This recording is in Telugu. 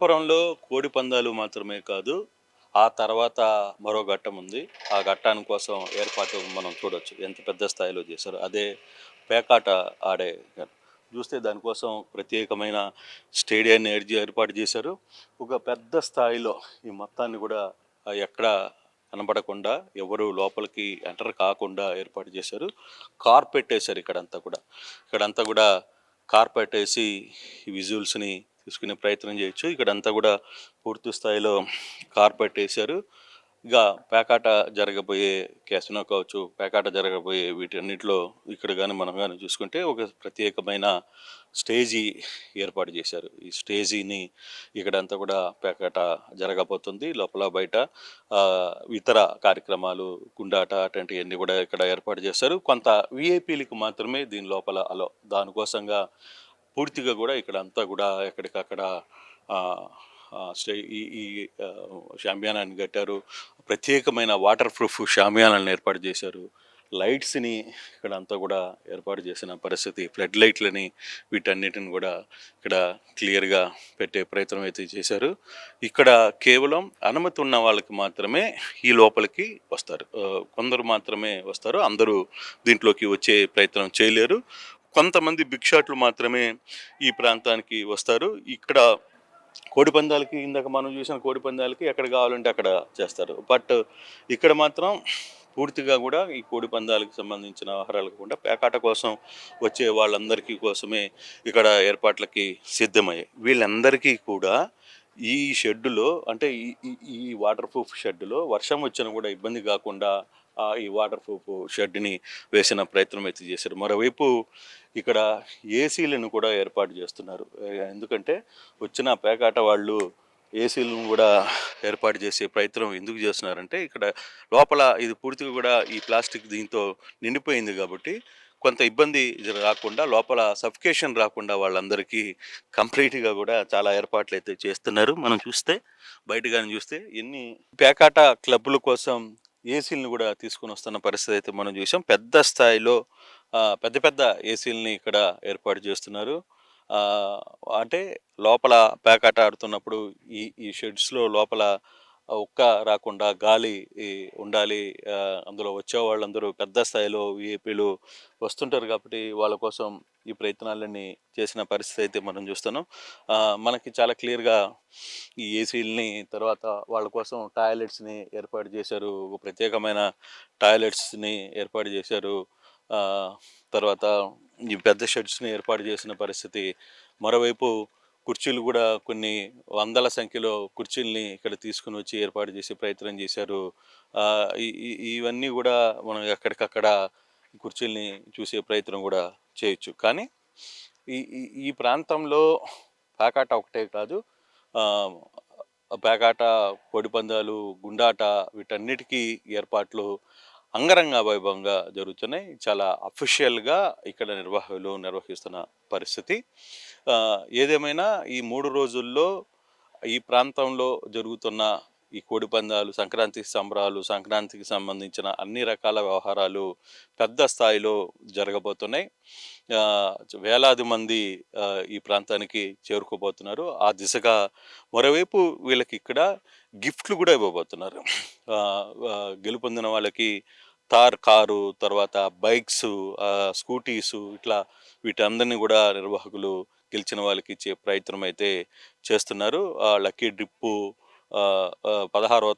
పురంలో కోడి పందాలు మాత్రమే కాదు, ఆ తర్వాత మరో ఘట్టం ఉంది. ఆ ఘట్టాని కోసం ఏర్పాటు మనం చూడొచ్చు. ఎంత పెద్ద స్థాయిలో చేశారో. అదే పేకాట ఆడే చూస్తే దానికోసం ప్రత్యేకమైన స్టేడియాన్ని ఏర్పాటు చేశారు. ఒక పెద్ద స్థాయిలో ఈ మొత్తాన్ని కూడా ఎక్కడ కనబడకుండా, ఎవరు లోపలికి ఎంటర్ కాకుండా ఏర్పాటు చేశారు. కార్పెట్ వేశారు ఇక్కడంతా కూడా కార్పెట్ వేసి ఈ విజువల్స్ని తీసుకునే ప్రయత్నం చేయొచ్చు. ఇక్కడంతా కూడా పూర్తి స్థాయిలో కార్పెట్ వేశారు. ఇక పేకాట జరగబోయే క్యాసినో కావచ్చు, పేకాట జరగబోయే వీటన్నిటిలో ఇక్కడ కానీ మనం కానీ చూసుకుంటే ఒక ప్రత్యేకమైన స్టేజీ ఏర్పాటు చేశారు. ఈ స్టేజీని ఇక్కడంతా కూడా పేకాట జరగబోతుంది. లోపల బయట ఇతర కార్యక్రమాలు, గుండాట అటువంటివన్నీ కూడా ఇక్కడ ఏర్పాటు చేశారు. కొంత విఐపీలకు మాత్రమే దీని లోపల అలో. దానికోసంగా పూర్తిగా కూడా ఇక్కడ అంతా కూడా ఎక్కడికక్కడ ఈ ఈ షామియానాన్ని కట్టారు. ప్రత్యేకమైన వాటర్ ప్రూఫ్ షామియానాలను ఏర్పాటు చేశారు. లైట్స్ని ఇక్కడ అంతా కూడా ఏర్పాటు చేసిన పరిస్థితి, ఫ్లడ్ లైట్లని వీటన్నిటిని కూడా ఇక్కడ క్లియర్గా పెట్టే ప్రయత్నం అయితే చేశారు. ఇక్కడ కేవలం అనుమతి ఉన్న వాళ్ళకి మాత్రమే ఈ లోపలికి వస్తారు. కొందరు మాత్రమే వస్తారు. అందరూ దీంట్లోకి వచ్చే ప్రయత్నం చేయలేరు. కొంతమంది బిగ్ షాట్లు మాత్రమే ఈ ప్రాంతానికి వస్తారు. ఇక్కడ కోడి పందాలకి, ఇందాక మనం చూసిన కోడి పందాలకి ఎక్కడ కావాలంటే అక్కడ చేస్తారు. బట్ ఇక్కడ మాత్రం పూర్తిగా కూడా ఈ కోడి పందాలకు సంబంధించిన వ్యవహారాలు కాకుండా పేకాట కోసం వచ్చే వాళ్ళందరికీ కోసమే ఇక్కడ ఏర్పాట్లకి సిద్ధమయ్యాయి. వీళ్ళందరికీ కూడా ఈ షెడ్డులో, అంటే ఈ వాటర్ ప్రూఫ్ షెడ్డులో వర్షం వచ్చినా కూడా ఇబ్బంది కాకుండా ఈ వాటర్ ప్రూఫ్ షెడ్ని వేసిన ప్రయత్నం అయితే చేశారు. మరోవైపు ఇక్కడ ఏసీలను కూడా ఏర్పాటు చేస్తున్నారు. ఎందుకంటే వచ్చిన పేకాట వాళ్ళు ఏసీలను కూడా ఏర్పాటు చేసే ప్రయత్నం ఎందుకు చేస్తున్నారంటే, ఇక్కడ లోపల ఇది పూర్తిగా కూడా ఈ ప్లాస్టిక్ దీంతో నిండిపోయింది కాబట్టి కొంత ఇబ్బంది రాకుండా, లోపల సఫికేషన్ రాకుండా వాళ్ళందరికీ కంప్లీట్గా కూడా చాలా ఏర్పాట్లు అయితే చేస్తున్నారు. మనం చూస్తే బయట కానీ చూస్తే ఎన్ని పేకాట క్లబ్బుల కోసం ఏసీలను కూడా తీసుకొని వస్తున్న పరిస్థితి అయితే మనం చూసాం. పెద్ద స్థాయిలో పెద్ద పెద్ద ఏసీలని ఇక్కడ ఏర్పాటు చేస్తున్నారు. అంటే లోపల పేకాట ఆడుతున్నప్పుడు ఈ షెడ్స్లో లోపల ఉక్క రాకుండా గాలి ఉండాలి. అందులో వచ్చే వాళ్ళందరూ పెద్ద స్థాయిలో విఐపీలు వస్తుంటారు కాబట్టి వాళ్ళ కోసం ఈ ప్రయత్నాలన్నీ చేసిన పరిస్థితి అయితే మనం చూస్తున్నాం. మనకి చాలా క్లియర్గా ఈ ఏసీలని, తర్వాత వాళ్ళ కోసం టాయిలెట్స్ని ఏర్పాటు చేశారు. ఒక ప్రత్యేకమైన టాయిలెట్స్ని ఏర్పాటు చేశారు. తర్వాత ఈ పెద్ద షెడ్స్ని ఏర్పాటు చేసిన పరిస్థితి. మరోవైపు కుర్చీలు కూడా కొన్ని వందల సంఖ్యలో కుర్చీల్ని ఇక్కడ తీసుకుని వచ్చి ఏర్పాటు చేసే ప్రయత్నం చేశారు. ఇవన్నీ కూడా మనం ఎక్కడికక్కడ కుర్చీల్ని చూసే ప్రయత్నం కూడా చేయొచ్చు. కానీ ఈ ప్రాంతంలో పేకాట ఒకటే కాదు, పేకాట, కోడిపందాలు, గుండాట వీటన్నిటికీ ఏర్పాట్లు అంగరంగ వైభవంగా జరుగుతున్నాయి. చాలా అఫీషియల్గా ఇక్కడ నిర్వాహకులు నిర్వహిస్తున్న పరిస్థితి. ఏదేమైనా ఈ 3 రోజుల్లో ఈ ప్రాంతంలో జరుగుతున్న ఈ కోడిపందాలు, సంక్రాంతి సంబరాలు, సంక్రాంతికి సంబంధించిన అన్ని రకాల వ్యవహారాలు పెద్ద స్థాయిలో జరగబోతున్నాయి. వేలాది మంది ఈ ప్రాంతానికి చేరుకోబోతున్నారు. ఆ దిశగా మరోవైపు వీళ్ళకి ఇక్కడ గిఫ్ట్లు కూడా ఇవ్వబోతున్నారు. గెలుపొందిన వాళ్ళకి తార్ కారు, తర్వాత బైక్స్, స్కూటీసు, ఇట్లా వీటందరినీ కూడా నిర్వాహకులు గెలిచిన వాళ్ళకి ఇచ్చే ప్రయత్నం అయితే చేస్తున్నారు. Lucky drip 16వ